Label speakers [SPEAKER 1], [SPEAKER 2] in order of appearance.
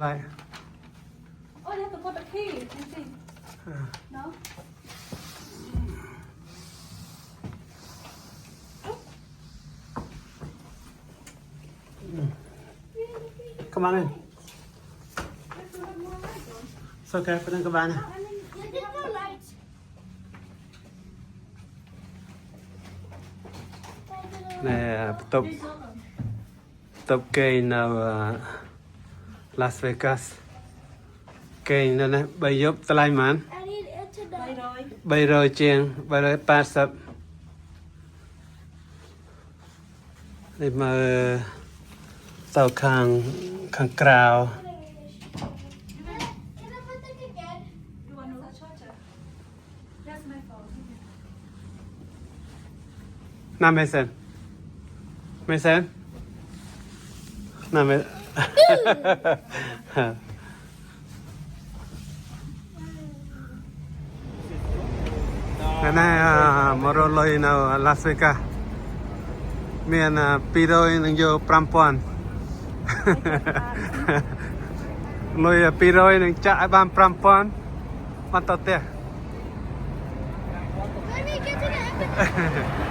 [SPEAKER 1] Like,
[SPEAKER 2] Oh, you have to put the key and see. No?
[SPEAKER 1] come on in.
[SPEAKER 2] Let's do it more light on.
[SPEAKER 1] It's okay, put in cabana.
[SPEAKER 2] I mean, there's no lights.
[SPEAKER 1] Nè, tập kênh nào Las Vegas. Kênh đó nè, bây giúp ta lại màn.
[SPEAKER 2] I need internet. Đây rồi.
[SPEAKER 1] Bây rồi chiên, bây rồi 80. Đây mà tàu khang crowd.
[SPEAKER 2] Can I put the again? You want to charger? That's my phone.
[SPEAKER 1] Nam Mason. Mason. Nam Mason. Cái này mà rồi lôi nào Las Vegas. Miền pi rồiនឹងយក 5000 លុយ200នឹងចាក់ឲ្យបាន 5000 បានទៅផ្ទះ
[SPEAKER 2] Let me get to the episode.